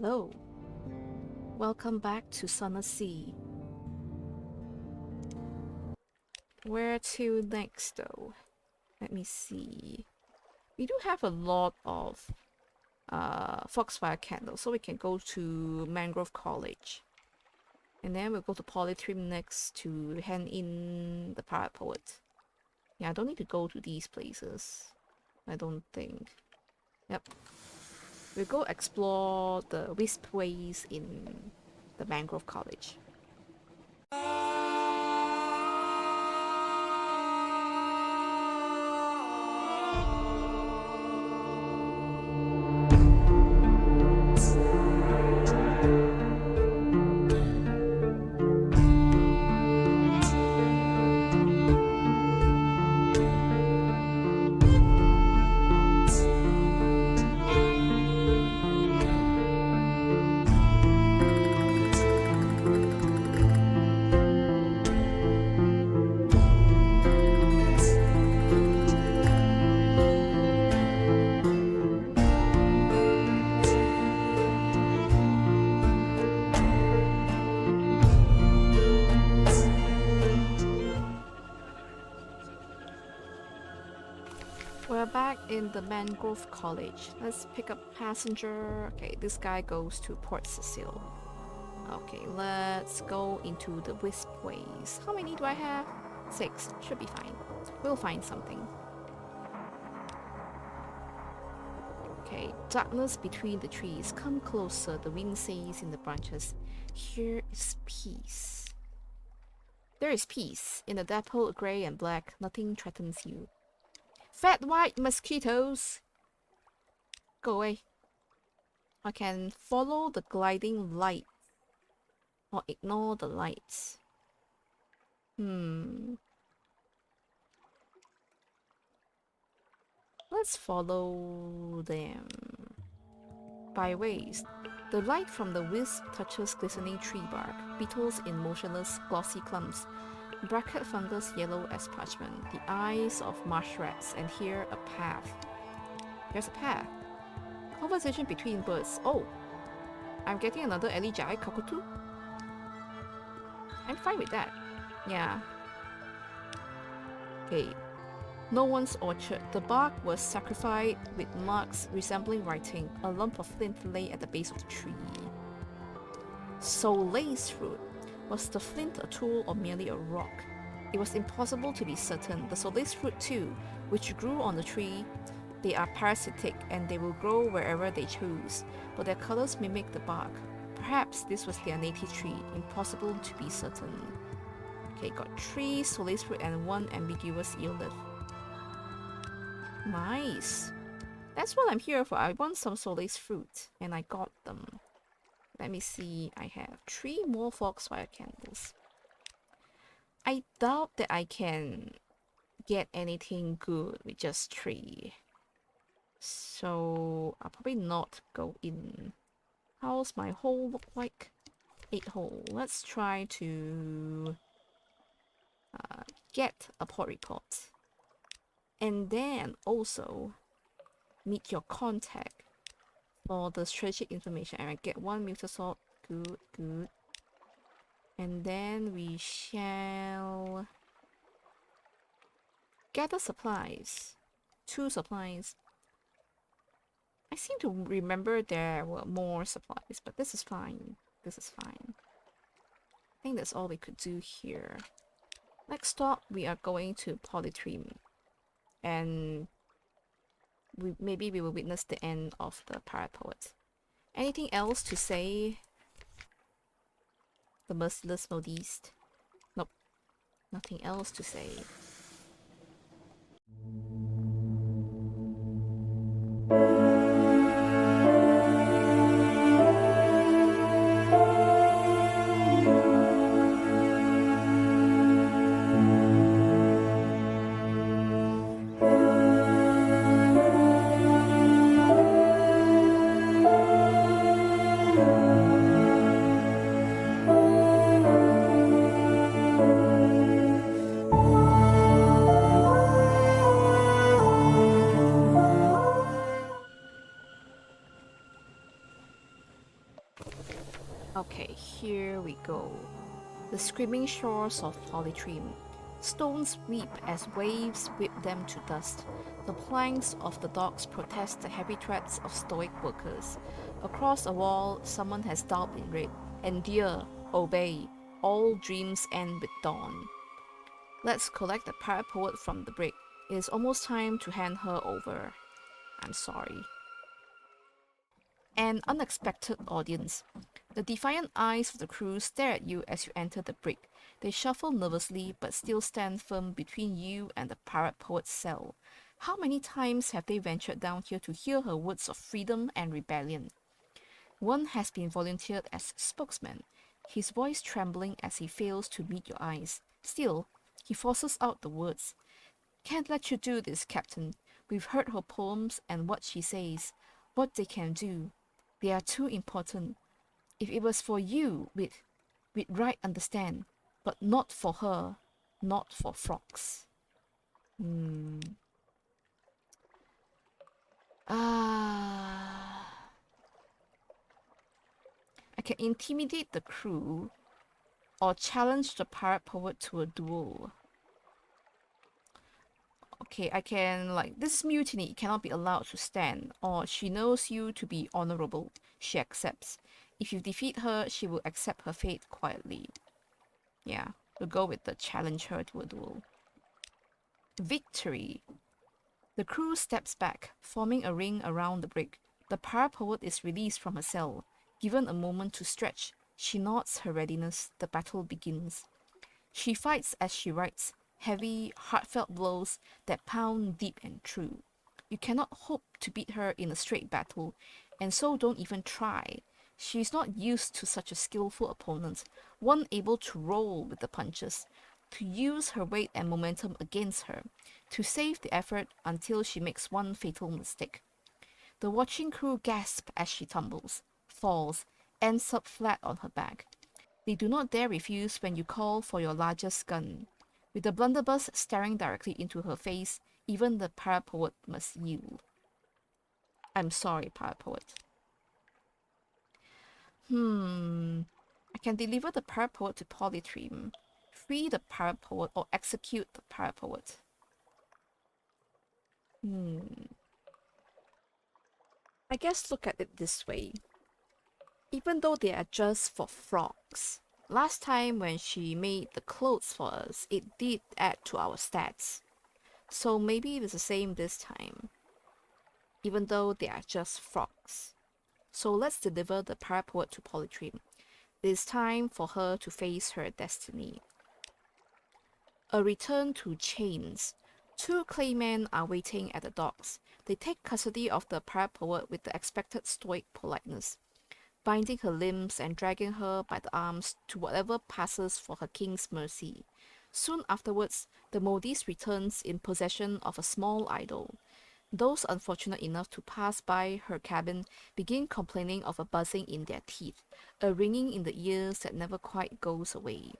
Hello. Welcome back to Sunless Sea. Where to next though? Let me see. We do have a lot of foxfire candles, so we can go to Mangrove College. And then we'll go to Polytrim next to hand in the Pirate Poet. Yeah, I don't need to go to these places. I don't think. Yep. We'll go explore the Wispways in the Mangrove College. We're back in the Mangrove College. Let's pick up passenger. Okay, this guy goes to Port Cecil. Okay, let's go into the Wispways. How many do I have? 6. Should be fine. We'll find something. Okay, darkness between the trees. Come closer, the wind says in the branches. Here is peace. There is peace. In the dapple grey and black, nothing threatens you. Fat white mosquitoes! Go away. I can follow the gliding light or ignore the lights. Let's follow them. Byways. The light from the wisp touches glistening tree bark, beetles in motionless, glossy clumps, bracket fungus yellow as parchment, the eyes of marsh rats, and here a path. There's a path. Conversation between birds. Oh! I'm getting another Elijah cockatoo? I'm fine with that. Yeah. Okay. No one's orchard. The bark was sacrificed with marks resembling writing. A lump of flint lay at the base of the tree. Soleil's fruit. Was the flint a tool or merely a rock? It was impossible to be certain. The Soleil's fruit too, which grew on the tree, they are parasitic and they will grow wherever they choose, but their colors mimic the bark. Perhaps this was their native tree. Impossible to be certain. Okay, got 3 Soleil's fruit and 1 ambiguous eel leaf. Nice. That's what I'm here for. I want some Soleil's fruit, and I got them. Let me see. I have 3 more foxfire candles. I doubt that I can get anything good with just 3. So I'll probably not go in. How's my hole look like? 8 hole. Let's try to get a port report. And then also meet your contact for the strategic information. And I get 1 mutant salt. Good, good. And then we shall gather supplies. 2 supplies. I seem to remember there were more supplies, but this is fine. This is fine. I think that's all we could do here. Next stop, we are going to Polytrim. And maybe we will witness the end of the Pirate Poet. Anything else to say? The merciless modiste? Nope. Nothing else to say. Okay, here we go. The screaming shores of Polytrim. Stones weep as waves whip them to dust. The planks of the docks protest the heavy treads of stoic workers. Across a wall, someone has daubed in red. Endure, obey. All dreams end with dawn. Let's collect the pirate poet from the brig. It is almost time to hand her over. I'm sorry. An unexpected audience. The defiant eyes of the crew stare at you as you enter the brig. They shuffle nervously but still stand firm between you and the pirate poet's cell. How many times have they ventured down here to hear her words of freedom and rebellion? One has been volunteered as spokesman, his voice trembling as he fails to meet your eyes. Still, he forces out the words. Can't let you do this, Captain. We've heard her poems and what she says, what they can do. They are too important. If it was for you, we'd right understand, but not for her, not for frogs. Hmm. Ah. I can intimidate the crew or challenge the pirate poet to a duel. Okay, I can, like, this mutiny cannot be allowed to stand, or she knows you to be honorable. She accepts. If you defeat her, she will accept her fate quietly. Yeah, we'll go with the challenge her to a duel. Victory. The crew steps back, forming a ring around the brig. The pirate poet is released from her cell. Given a moment to stretch, she nods her readiness. The battle begins. She fights as she writes, heavy, heartfelt blows that pound deep and true. You cannot hope to beat her in a straight battle, and so don't even try. She is not used to such a skillful opponent, one able to roll with the punches, to use her weight and momentum against her, to save the effort until she makes one fatal mistake. The watching crew gasp as she tumbles, falls, ends up flat on her back. They do not dare refuse when you call for your largest gun. With the blunderbuss staring directly into her face, even the pirate poet must yield. I'm sorry, pirate poet. I can deliver the pirate poet to Polytrim, free the pirate poet, or execute the pirate poet. I guess look at it this way. Even though they are just for frogs, last time when she made the clothes for us, it did add to our stats. So maybe it's the same this time, even though they are just frogs. So let's deliver the pirate poet to Polytrim. It is time for her to face her destiny. A return to chains. Two claymen are waiting at the docks. They take custody of the pirate poet with the expected stoic politeness, binding her limbs and dragging her by the arms to whatever passes for her king's mercy. Soon afterwards, the Modis returns in possession of a small idol. Those unfortunate enough to pass by her cabin begin complaining of a buzzing in their teeth, a ringing in the ears that never quite goes away.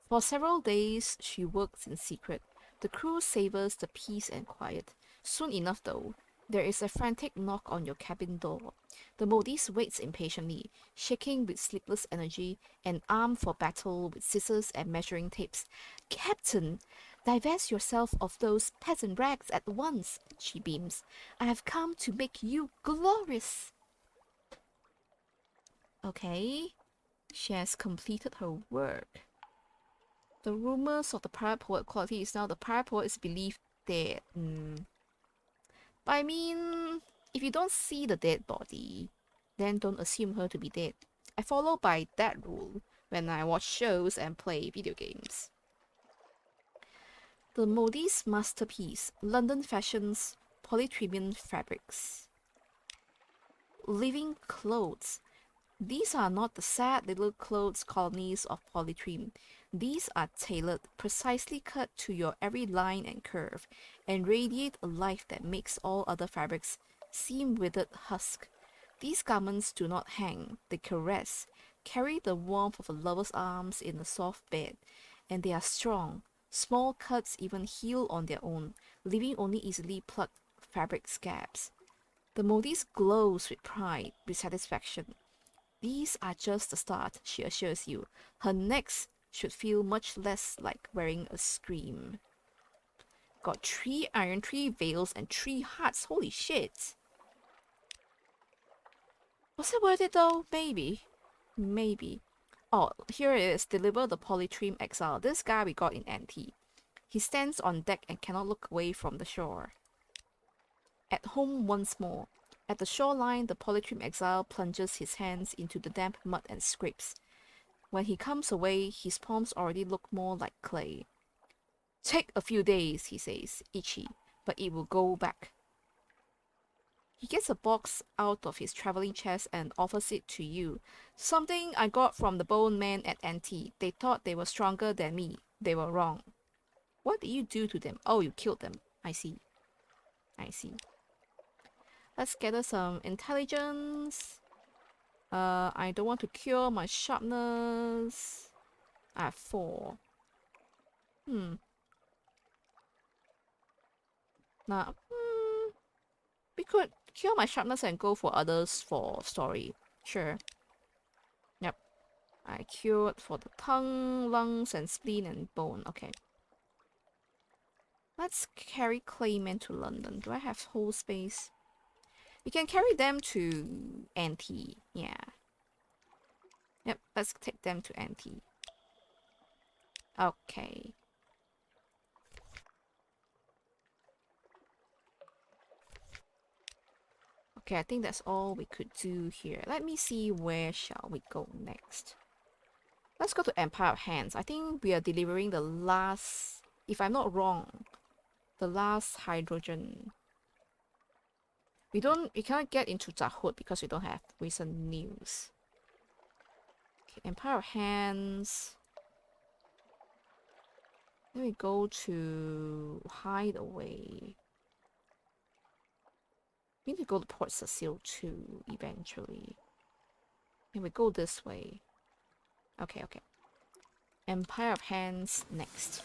For several days she works in secret. The crew savors the peace and quiet. Soon enough, though, there is a frantic knock on your cabin door. The Modis waits impatiently, shaking with sleepless energy and armed for battle with scissors and measuring tapes. Captain, divest yourself of those peasant rags at once, she beams. I have come to make you glorious. Okay, she has completed her work. The rumors of the pirate poet quality is now the pirate poet is believed dead. But I mean, if you don't see the dead body, then don't assume her to be dead. I follow by that rule when I watch shows and play video games. The Modi's masterpiece, London Fashions Polytremian Fabrics. Living clothes. These are not the sad little clothes colonies of Polytreme. These are tailored, precisely cut to your every line and curve, and radiate a life that makes all other fabrics seem withered husk. These garments do not hang, they caress, carry the warmth of a lover's arms in a soft bed, and they are strong. Small cuts even heal on their own, leaving only easily plucked fabric scabs. The Modis glows with pride, with satisfaction. These are just the start, she assures you. Her next should feel much less like wearing a scream. Got 3 iron, 3 veils, and 3 hearts. Holy shit. Was it worth it though? Maybe. Maybe. Oh, here it is. Deliver the Polytrim Exile. This guy we got in NT. He stands on deck and cannot look away from the shore. At home once more. At the shoreline, the Polytrim Exile plunges his hands into the damp mud and scrapes. When he comes away, his palms already look more like clay. Take a few days, he says, itchy, but it will go back. He gets a box out of his traveling chest and offers it to you. Something I got from the bone man at NT. They thought they were stronger than me. They were wrong. What did you do to them? Oh, you killed them. I see. I see. Let's gather some intelligence. I don't want to cure my sharpness. I have 4. Now, we could cure my sharpness and go for others for story. Sure. Yep. I cured for the tongue, lungs, and spleen and bone. Okay. Let's carry Clayman to London. Do I have whole space? We can carry them to NT. Yeah. Yep, let's take them to NT. Okay. Okay, I think that's all we could do here. Let me see, where shall we go next? Let's go to Empire of Hands. I think we are delivering the last, if I'm not wrong, the last hydrogen. We cannot get into Zahut because we don't have recent news. Okay, Empire of Hands. Then we go to Hideaway. We need to go to Port Cecile too, eventually. And we go this way. Okay, okay. Empire of Hands next.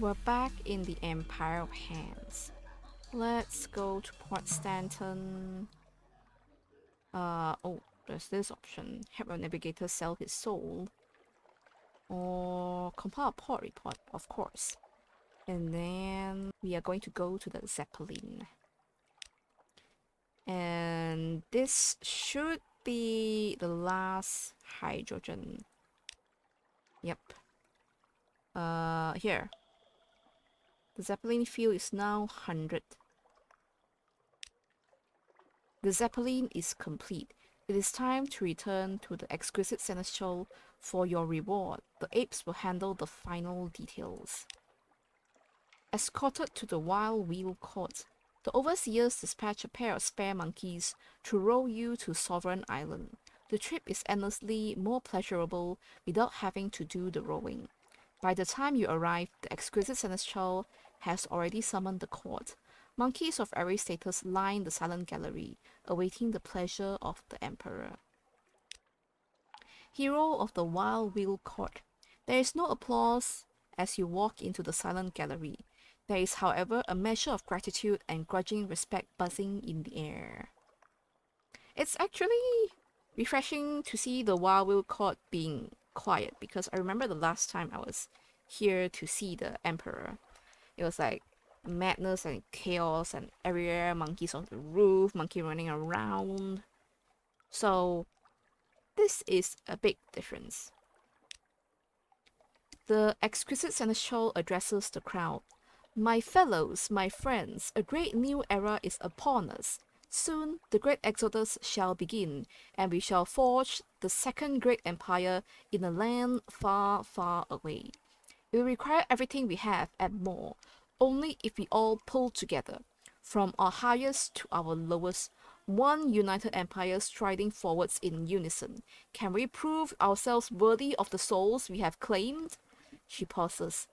We're back in the Empire of Hands. Let's go to Port Stanton. Oh, there's this option. Help our navigator sell his soul. Or compile a port report, of course. And then we are going to go to the Zeppelin. And this should be the last hydrogen. Yep. Here. The Zeppelin fuel is now 100. The Zeppelin is complete. It is time to return to the exquisite Seneschal for your reward. The apes will handle the final details. Escorted to the Wild Wheel Court, the overseers dispatch a pair of spare monkeys to row you to Sovereign Island. The trip is endlessly more pleasurable without having to do the rowing. By the time you arrive, the exquisite Seneschal has already summoned the court. Monkeys of every status line the silent gallery, awaiting the pleasure of the emperor. Hero of the Wild Wheel Court. There is no applause as you walk into the silent gallery. There is, however, a measure of gratitude and grudging respect buzzing in the air. It's actually refreshing to see the Wild Wheel Court being quiet, because I remember the last time I was here to see the emperor. It was like madness and chaos and everywhere, monkeys on the roof, monkey running around. So this is a big difference. The exquisite Seneschal addresses the crowd. My fellows, my friends, a great new era is upon us. Soon the great exodus shall begin, and we shall forge the second great empire in a land far, far away. It will require everything we have and more, only if we all pull together. From our highest to our lowest, one united empire striding forwards in unison. Can we prove ourselves worthy of the souls we have claimed? She pauses,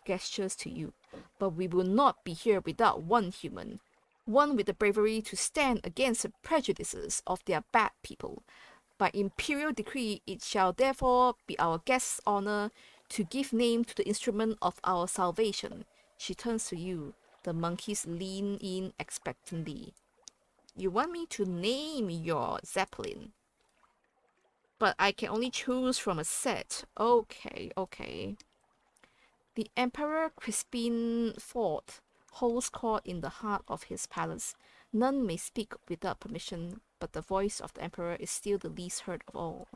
gestures to you. But we will not be here without one human. One with the bravery to stand against the prejudices of their bad people. By imperial decree, it shall therefore be our guest's honor to give name to the instrument of our salvation. She turns to you. The monkeys lean in expectantly. You want me to name your Zeppelin? But I can only choose from a set. Okay, okay. The Emperor Crispin IV holds court in the heart of his palace. None may speak without permission, but the voice of the Emperor is still the least heard of all.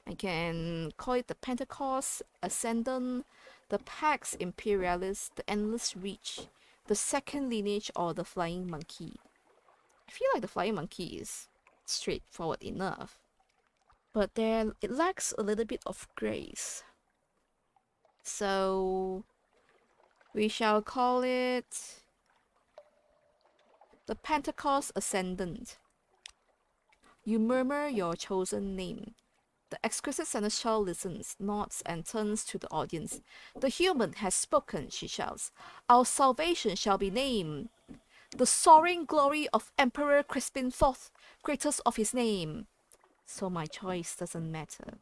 I can call it the Pentecost Ascendant, the Pax Imperialis, the Endless Reach, the Second Lineage, or the Flying Monkey. I feel like the Flying Monkey is straightforward enough, but then it lacks a little bit of grace. So we shall call it the Pentecost Ascendant. You murmur your chosen name. The exquisite seneschal listens, nods, and turns to the audience. The human has spoken, she shouts. Our salvation shall be named. The soaring glory of Emperor Crispin IV, greatest of his name. So my choice doesn't matter.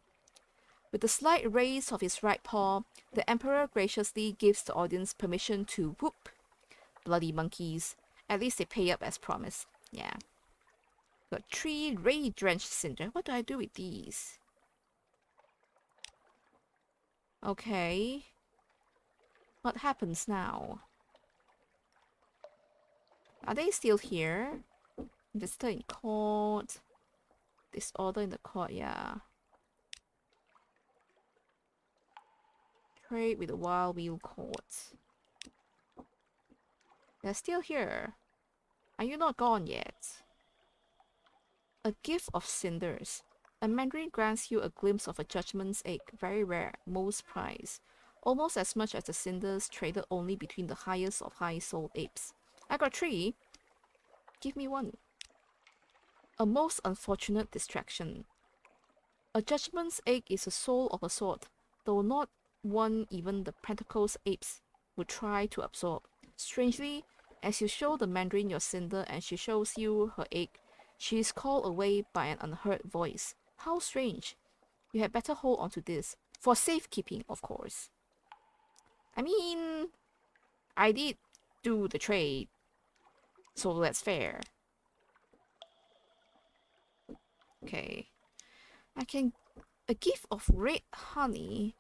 With a slight raise of his right paw, the Emperor graciously gives the audience permission to whoop. Bloody monkeys. At least they pay up as promised. Yeah. Got 3 ray-drenched cinder. What do I do with these? Okay. What happens now? Are they still here? They're still in court. Disorder in the court, yeah. Trade with the Wild Wheel Court. They're still here. Are you not gone yet? A gift of cinders. A mandarin grants you a glimpse of a judgment's egg, very rare, most prized. Almost as much as the cinders traded only between the highest of high-souled apes. I got 3. Give me 1. A most unfortunate distraction. A judgment's egg is a soul of a sort, though not one even the Pentacles apes would try to absorb. Strangely, as you show the mandarin your cinder and she shows you her egg, she is called away by an unheard voice. How strange. You had better hold on to this. For safekeeping, of course. I mean, I did do the trade, so that's fair. Okay. I can... A gift of red honey.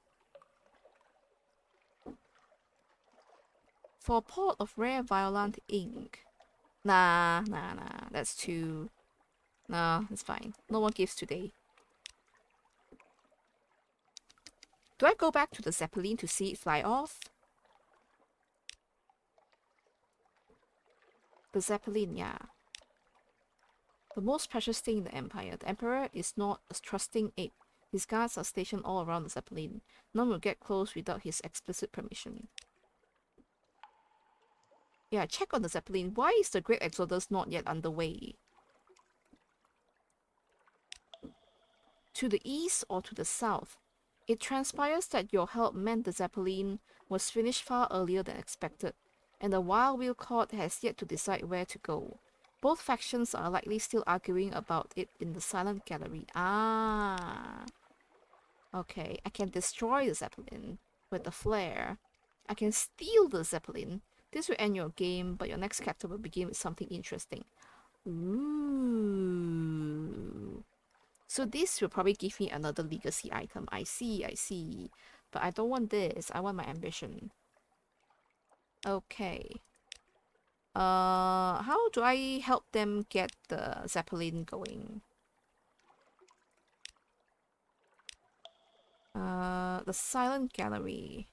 For a pot of rare violet ink. Nah. That's too... Nah, it's fine. No one gives today. Do I go back to the Zeppelin to see it fly off? The Zeppelin, yeah. The most precious thing in the Empire. The Emperor is not a trusting ape. His guards are stationed all around the Zeppelin. None will get close without his explicit permission. Yeah, check on the Zeppelin. Why is the Great Exodus not yet underway? To the east or to the south? It transpires that your help meant the Zeppelin was finished far earlier than expected, and the Wild Wheel Court has yet to decide where to go. Both factions are likely still arguing about it in the silent gallery. Ah. Okay, I can destroy the Zeppelin with the flare. I can steal the Zeppelin. This will end your game, but your next chapter will begin with something interesting. Ooh. So this will probably give me another legacy item. I see. But I don't want this. I want my ambition. Okay. How do I help them get the Zeppelin going? The silent gallery.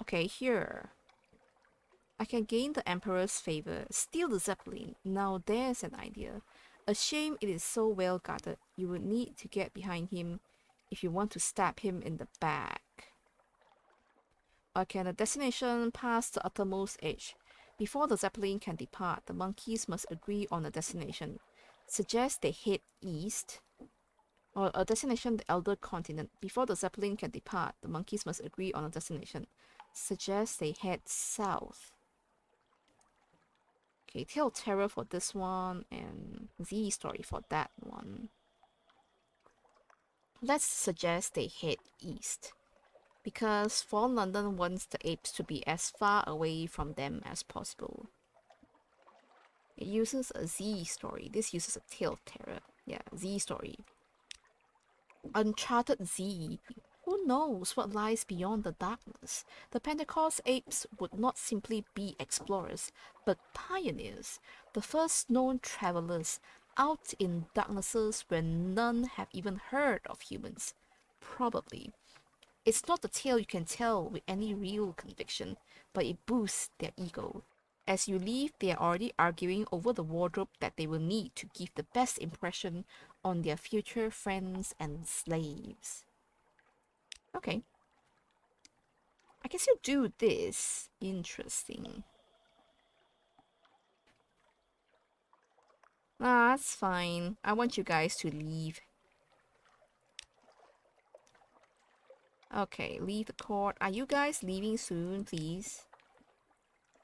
Okay, here. I can gain the Emperor's favor, steal the Zeppelin. Now there's an idea. A shame it is so well guarded. You would need to get behind him if you want to stab him in the back. Okay, the destination past the uttermost edge. Before the Zeppelin can depart, the monkeys must agree on a destination. Suggest they head east, or a destination, the elder continent. Before the Zeppelin can depart, the monkeys must agree on a destination. Suggest they head south. Okay, Tale of Terror for this one, and Z Story for that one. Let's suggest they head east, because Fallen London wants the apes to be as far away from them as possible. It uses a Z Story. This uses a Tale of Terror. Yeah, Z Story. Uncharted Z. Who knows what lies beyond the darkness? The Pentecost apes would not simply be explorers, but pioneers, the first known travelers out in darknesses where none have even heard of humans. Probably. It's not a tale you can tell with any real conviction, but it boosts their ego. As you leave, they are already arguing over the wardrobe that they will need to give the best impression on their future friends and slaves. Okay. I can still do this. Interesting. Ah, that's fine. I want you guys to leave. Okay, leave the court. Are you guys leaving soon, please?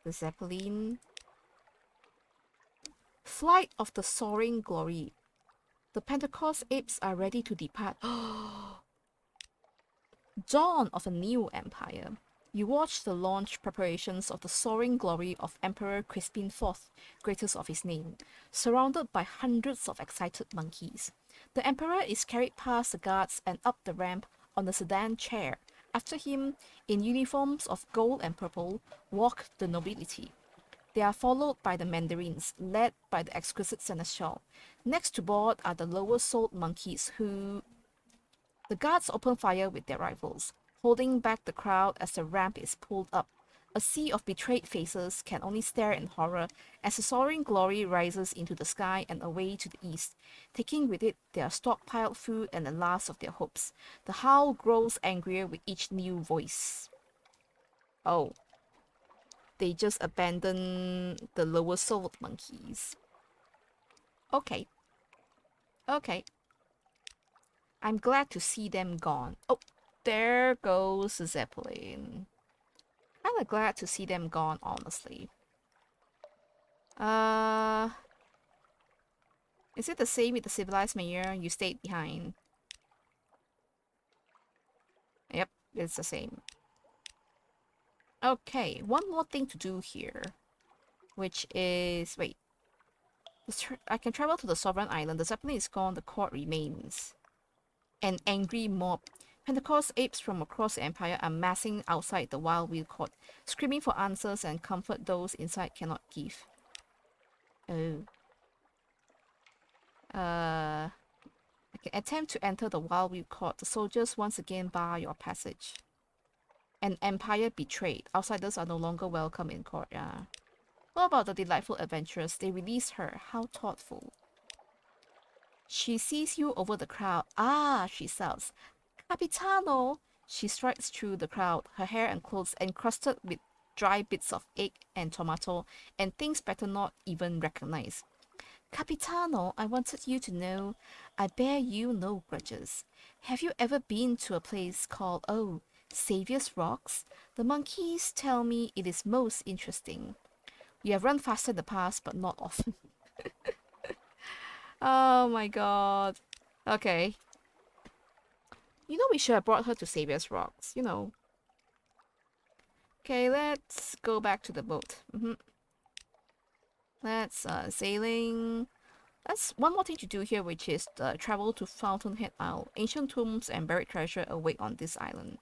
The Zeppelin. Flight of the Soaring Glory. The Pentecost apes are ready to depart. Dawn of a new empire. You watch the launch preparations of the soaring glory of Emperor Crispin IV, greatest of his name, surrounded by hundreds of excited monkeys. The Emperor is carried past the guards and up the ramp on a sedan chair. After him, in uniforms of gold and purple, walk the nobility. They are followed by the mandarins, led by the exquisite seneschal. Next to board are the lower-souled monkeys who... The guards open fire with their rifles, holding back the crowd as the ramp is pulled up. A sea of betrayed faces can only stare in horror as the soaring glory rises into the sky and away to the east, taking with it their stockpiled food and the last of their hopes. The howl grows angrier with each new voice. Oh. They just abandon the lower souled monkeys. Okay. Okay. I'm glad to see them gone. Oh, there goes the Zeppelin. Kinda glad to see them gone, honestly. Is it the same with the civilized mayor? You stayed behind. Yep, it's the same. Okay, one more thing to do here. Which is... Wait. I can travel to the Sovereign Island. The Zeppelin is gone, the court remains. An angry mob. Pentecost apes from across the empire are massing outside the Wild Wheel Court, screaming for answers and comfort those inside cannot give. Oh. Okay, attempt to enter the Wild Wheel Court. The soldiers once again bar your passage. An empire betrayed. Outsiders are no longer welcome in court. Yeah. What about the delightful adventurers? They released her. How thoughtful. She sees you over the crowd. Ah, she shouts. Capitano! She strides through the crowd, her hair and clothes encrusted with dry bits of egg and tomato, and things better not even recognize. Capitano, I wanted you to know, I bear you no grudges. Have you ever been to a place called, Saviour's Rocks? The monkeys tell me it is most interesting. We have run faster in the past, but not often. Oh my god. Okay. You know we should have brought her to Saviour's Rocks, you know. Okay, let's go back to the boat. Let's, sailing. That's one more thing to do here, which is travel to Fountainhead Isle. Ancient tombs and buried treasure await on this island.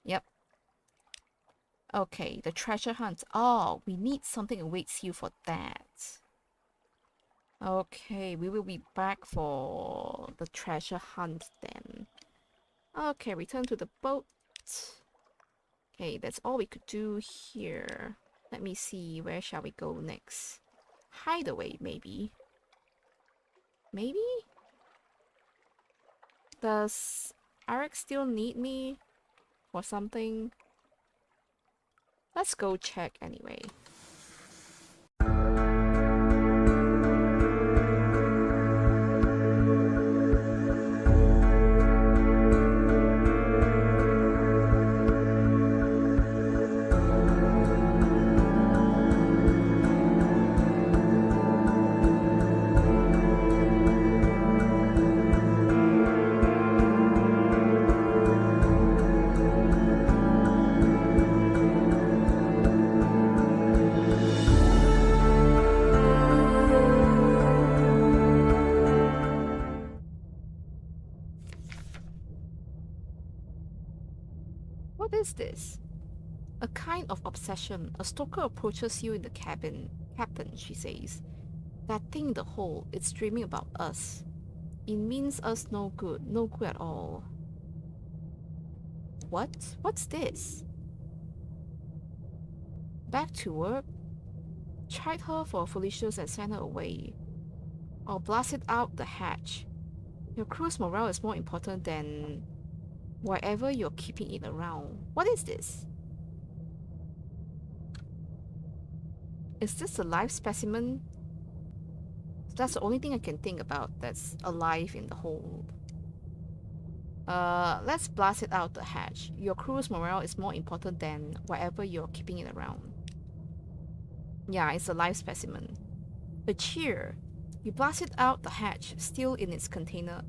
Yep. Okay, the treasure hunt. Oh, we need something awaits you for that. Okay, we will be back for the treasure hunt then. Okay, return to the boat. Okay, that's all we could do here. Let me see, where shall we go next? Hideaway, maybe? Maybe? Does Arik still need me for something? Let's go check anyway. What is this? A kind of obsession. A stalker approaches you in the cabin. Captain, she says. That thing in the hole, it's dreaming about us. It means us no good. No good at all. What? What's this? Back to work? Chide her for foolishness and send her away. Or blast it out the hatch. Your crew's morale is more important than whatever you're keeping it around. What is this? Is this a live specimen? That's the only thing I can think about that's alive in the hold. Let's blast it out the hatch. Your crew's morale is more important than whatever you're keeping it around. Yeah, it's a live specimen. A cheer. You blast it out the hatch, still in its container.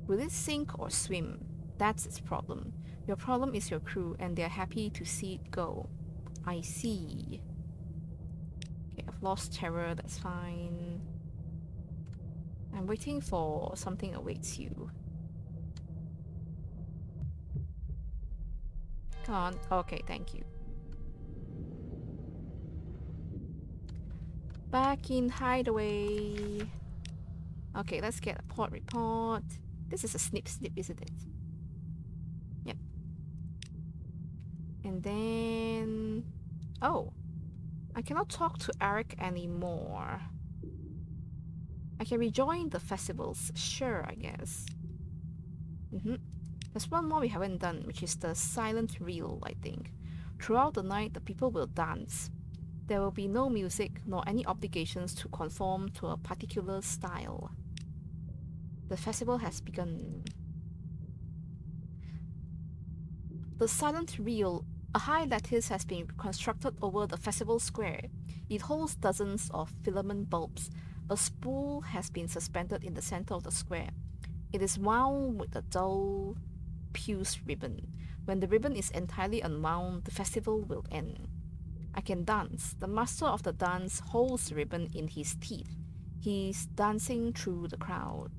Will it sink or swim? That's its problem. Your problem is your crew, and they're happy to see it go. I see. Okay, I've lost terror, that's fine. I'm waiting for something awaits you. Come on. Okay, thank you. Back in hideaway. Okay, let's get a port report. This is a snip, isn't it? Yep. And then... Oh. I cannot talk to Eric anymore. I can rejoin the festivals. Sure, I guess. There's one more we haven't done, which is the silent reel, I think. Throughout the night, the people will dance. There will be no music, nor any obligations to conform to a particular style. The festival has begun. The silent reel, a high lattice, has been constructed over the festival square. It holds dozens of filament bulbs. A spool has been suspended in the center of the square. It is wound with a dull, puce ribbon. When the ribbon is entirely unwound, the festival will end. I can dance. The master of the dance holds the ribbon in his teeth. He's dancing through the crowd.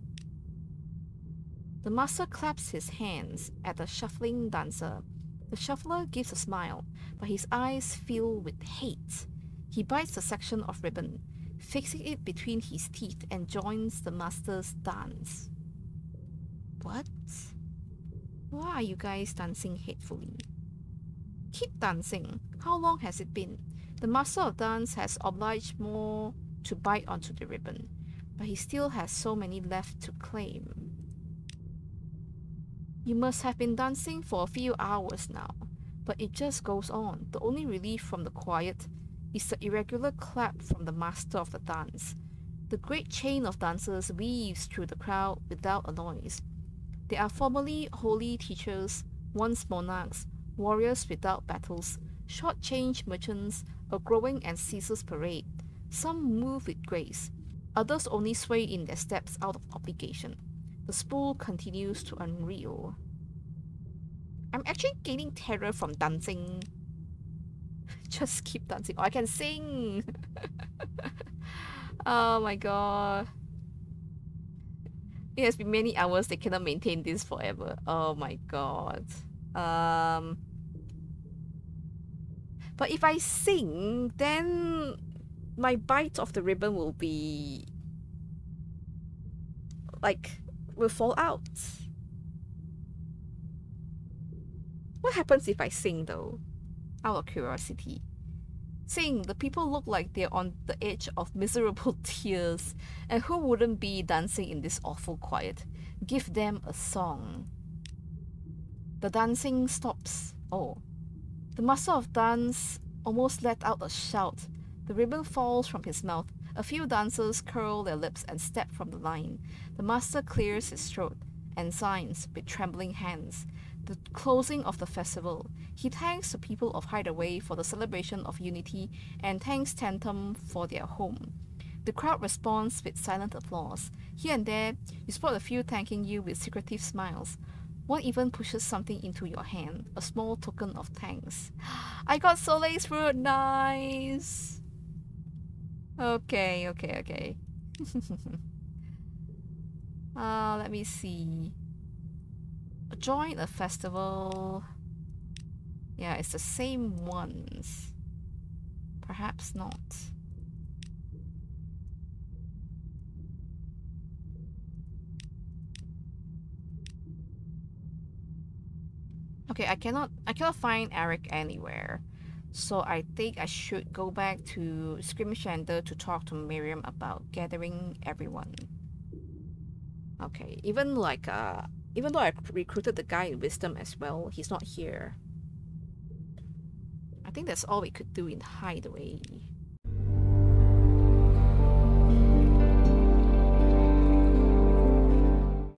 The master claps his hands at the shuffling dancer. The shuffler gives a smile, but his eyes fill with hate. He bites a section of ribbon, fixing it between his teeth, and joins the master's dance. What? Why are you guys dancing hatefully? Keep dancing. How long has it been? The master of dance has obliged more to bite onto the ribbon, but he still has so many left to claim. You must have been dancing for a few hours now, but it just goes on. The only relief from the quiet is the irregular clap from the master of the dance. The great chain of dancers weaves through the crowd without a noise. They are formerly holy teachers, once monarchs, warriors without battles, short-change merchants, a growing and ceaseless parade. Some move with grace, others only sway in their steps out of obligation. The spool continues to unreel. I'm actually gaining terror from dancing. Just keep dancing. Oh, I can sing! Oh my god. It has been many hours. They cannot maintain this forever. Oh my god. But if I sing, then my bite of the ribbon will be... will fall out. What happens if I sing though? Out of curiosity. Sing, the people look like they're on the edge of miserable tears. And who wouldn't be dancing in this awful quiet? Give them a song. The dancing stops. Oh. The master of dance almost let out a shout. The ribbon falls from his mouth. A few dancers curl their lips and step from the line. The master clears his throat and signs with trembling hands. The closing of the festival. He thanks the people of Hideaway for the celebration of unity and thanks Tantum for their home. The crowd responds with silent applause. Here and there, you spot a few thanking you with secretive smiles. One even pushes something into your hand, a small token of thanks. I got Soleil's fruit, nice! Okay. Let me see. Join a festival. Yeah, it's the same ones. Perhaps not. Okay, I cannot find Eric anywhere. So I think I should go back to Scrimshander to talk to Miriam about gathering everyone. Okay, even though I recruited the guy in Wisdom as well, he's not here. I think that's all we could do in Hideaway.